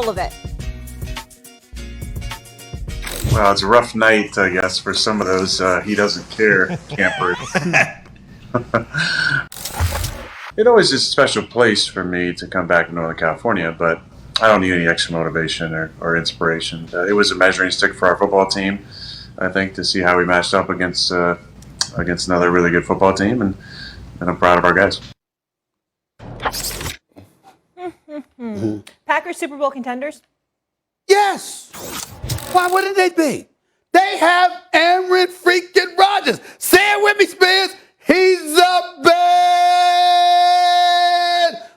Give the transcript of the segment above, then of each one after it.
all of it? Well, it's a rough night, I guess, for some of those he doesn't care campers. It always is a special place for me to come back to Northern California, but I don't need any extra motivation or inspiration. It was a measuring stick for our football team, I think, to see how we matched up against another really good football team, and I'm proud of our guys. Packers Super Bowl contenders? Yes. Why wouldn't they be? They have Aaron freaking Rodgers. Say it with me, Spears. He's a bad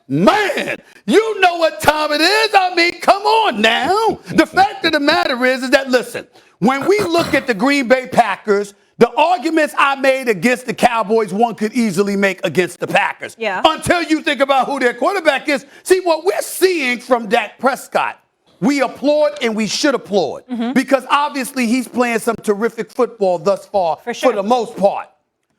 man. You know what time it is. I mean, come on now. The fact of the matter is that, listen, when we look at the Green Bay Packers, the arguments I made against the Cowboys, one could easily make against the Packers. Yeah. Until you think about who their quarterback is. See, what we're seeing from Dak Prescott, we applaud and we should applaud because obviously he's playing some terrific football thus far for the most part.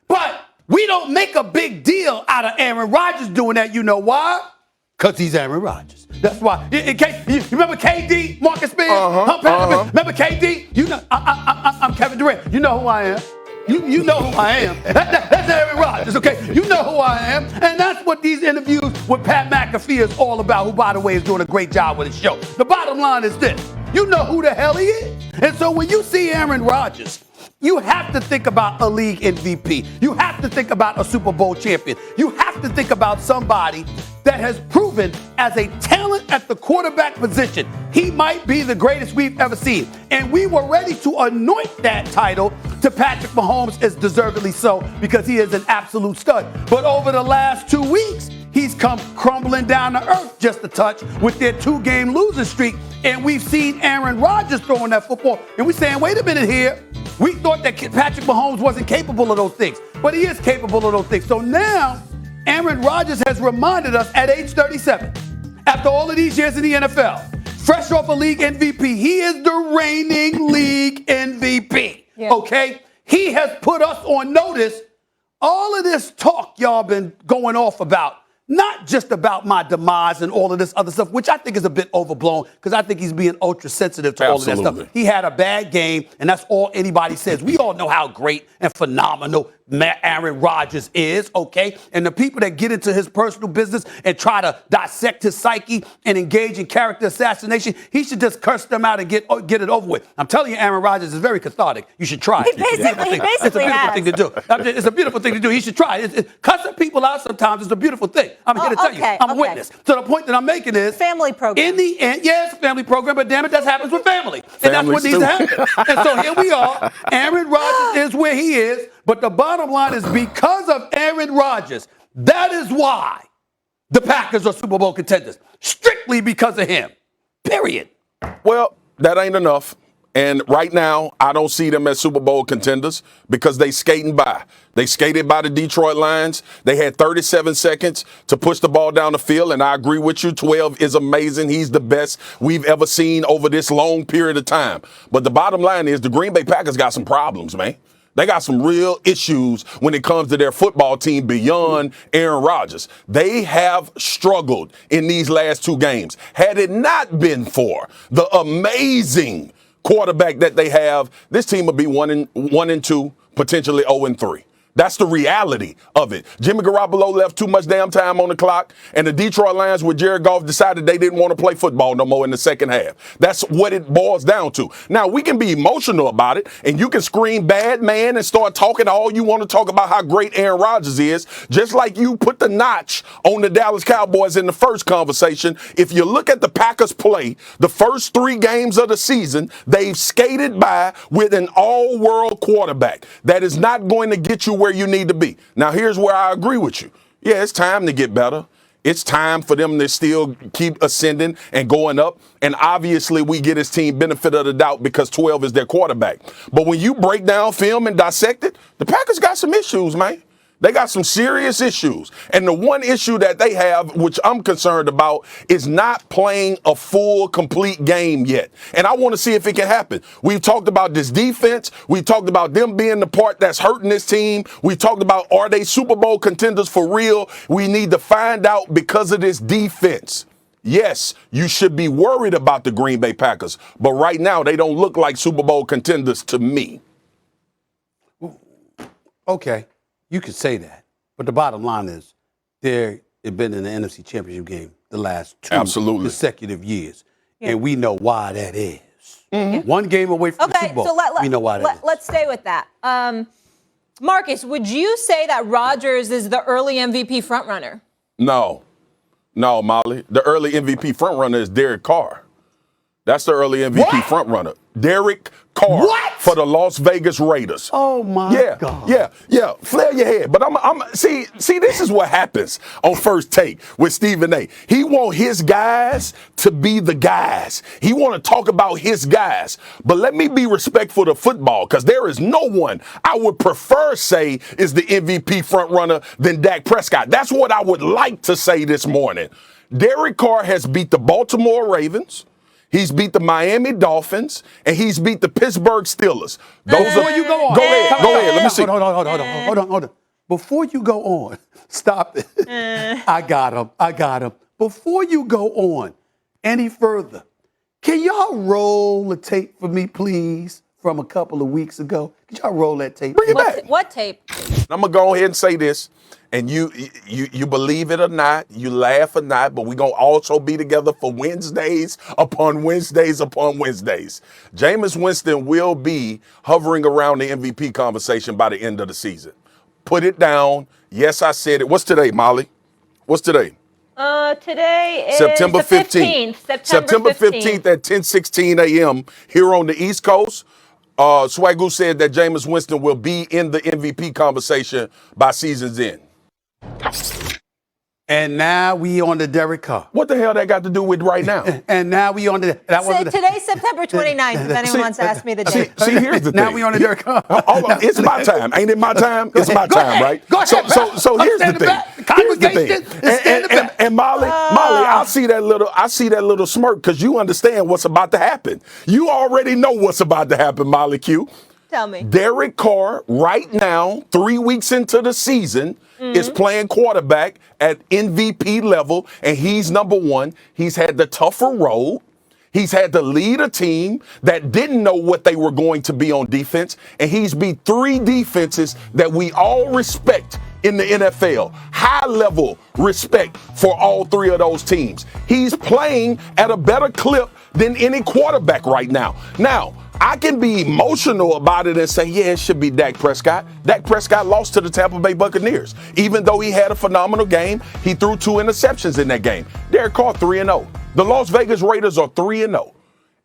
But we don't make a big deal out of Aaron Rodgers doing that. You know why? Because he's Aaron Rodgers. That's why. You remember KD, Marcus Spears? Remember KD? You know, I'm Kevin Durant. You know who I am. You know who I am. That's Aaron Rodgers, okay? You know who I am. And that's what these interviews with Pat McAfee is all about, who, by the way, is doing a great job with his show. The bottom line is this. You know who the hell he is. And so when you see Aaron Rodgers, you have to think about a league MVP. You have to think about a Super Bowl champion. You have to think about somebody that has proven as a talent at the quarterback position, he might be the greatest we've ever seen. And we were ready to anoint that title to Patrick Mahomes, as deservedly so, because he is an absolute stud. But over the last 2 weeks, he's come crumbling down to earth just a touch with their 2-game losing streak. And we've seen Aaron Rodgers throwing that football. And we're saying, wait a minute here. We thought that Patrick Mahomes wasn't capable of those things, but he is capable of those things. So now, Aaron Rodgers has reminded us at age 37, after all of these years in the NFL, fresh off a league MVP, he is the reigning league MVP, okay? He has put us on notice. All of this talk y'all been going off about, not just about my demise and all of this other stuff, which I think is a bit overblown because I think he's being ultra sensitive to all of that stuff. He had a bad game, and that's all anybody says. We all know how great and phenomenal Aaron Rodgers is, okay? And the people that get into his personal business and try to dissect his psyche and engage in character assassination, he should just curse them out and get it over with. I'm telling you, Aaron Rodgers is very cathartic. You should try it. He basically it's a beautiful thing to do. It's a beautiful thing to do. He should try it. Cussing people out sometimes is a beautiful thing. I'm here to tell you. I'm a witness. So the point that I'm making is family program. In the end, yes, family program, but damn it, that happens with family. And that's what needs to happen. And so here we are. Aaron Rodgers is where he is. But the bottom line is because of Aaron Rodgers, that is why the Packers are Super Bowl contenders. Strictly because of him. Period. Well, that ain't enough. And right now, I don't see them as Super Bowl contenders because they skating by. They skated by the Detroit Lions. They had 37 seconds to push the ball down the field, and I agree with you. 12 is amazing. He's the best we've ever seen over this long period of time. But the bottom line is the Green Bay Packers got some problems, man. They got some real issues when it comes to their football team beyond Aaron Rodgers. They have struggled in these last 2 games. Had it not been for the amazing quarterback that they have, this team would be 1-2, potentially 0-3. That's the reality of it. Jimmy Garoppolo left too much damn time on the clock, and the Detroit Lions with Jared Goff decided they didn't want to play football no more in the second half. That's what it boils down to. Now, we can be emotional about it, and you can scream bad man and start talking all you want to talk about how great Aaron Rodgers is, just like you put the notch on the Dallas Cowboys in the first conversation. If you look at the Packers play, the first 3 games of the season, they've skated by with an all-world quarterback that is not going to get you where you need to be. Now, here's where I agree with you. Yeah, it's time to get better. It's time for them to still keep ascending and going up. And obviously, we get his team benefit of the doubt because 12 is their quarterback. But when you break down film and dissect it, the Packers got some issues, man. They got some serious issues. And the one issue that they have, which I'm concerned about, is not playing a full, complete game yet. And I want to see if it can happen. We've talked about this defense. We've talked about them being the part that's hurting this team. We talked about, are they Super Bowl contenders for real? We need to find out because of this defense. Yes, you should be worried about the Green Bay Packers, but right now they don't look like Super Bowl contenders to me. Okay, you could say that, but the bottom line is they've been in the NFC Championship game the last 2 Absolutely. consecutive years, and we know why that is. One game away from the Super Bowl. So we know why that is. let's stay with that. Marcus, would you say that Rodgers is the early MVP frontrunner? No, Molly. The early MVP frontrunner is Derek Carr. That's the early MVP frontrunner. Derek Carr for the Las Vegas Raiders. Oh my God. Yeah. Flare your head. But see, this is what happens on First Take with Stephen A. He want his guys to be the guys. He want to talk about his guys. But let me be respectful to football, because there is no one I would prefer say is the MVP frontrunner than Dak Prescott. That's what I would like to say this morning. Derek Carr has beat the Baltimore Ravens. He's beat the Miami Dolphins, and he's beat the Pittsburgh Steelers. Before you go on. Go ahead. Let me see. Hold on. Before you go on, stop it. I got him. Before you go on any further, can y'all roll the tape for me, please, from a couple of weeks ago? Can y'all roll that tape? Bring it back. What tape? I'm going to go ahead and say this, and you believe it or not, you laugh or not, but we're going to also be together for Wednesdays upon Wednesdays upon Wednesdays. Jameis Winston will be hovering around the MVP conversation by the end of the season. Put it down. Yes, I said it. What's today, Molly? What's today? Today is September 15th. September 15th at 10:16 a.m. here on the East Coast. Swagoo said that Jameis Winston will be in the MVP conversation by season's end. And now we on the Derek Carr. What the hell that got to do with right now? And now we on the. Today's September 29th, if anyone wants to ask me the date. See, here's the thing. Now we on the Derek Carr. It's my time. Ain't it my time? It's my time, right? Go ahead. So here's the thing. Here's the thing. And Molly, I see that little smirk because you understand what's about to happen. You already know what's about to happen, Molly Q. Tell me. Derek Carr, right now, 3 weeks into the season, is playing quarterback at MVP level, and he's number one. He's had the tougher road. He's had to lead a team that didn't know what they were going to be on defense, and he's beat 3 defenses that we all respect in the NFL. High level respect for all 3 of those teams. He's playing at a better clip than any quarterback right now. Now, I can be emotional about it and say, yeah, it should be Dak Prescott. Dak Prescott lost to the Tampa Bay Buccaneers. Even though he had a phenomenal game, he threw 2 interceptions in that game. Derek Carr 3-0. The Las Vegas Raiders are 3-0.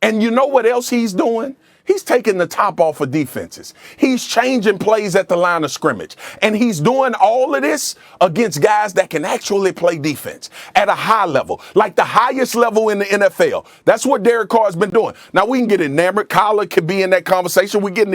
And you know what else he's doing? He's taking the top off of defenses. He's changing plays at the line of scrimmage. And he's doing all of this against guys that can actually play defense at a high level, like the highest level in the NFL. That's what Derek Carr has been doing. Now, we can get enamored. Kyler could be in that conversation. We're getting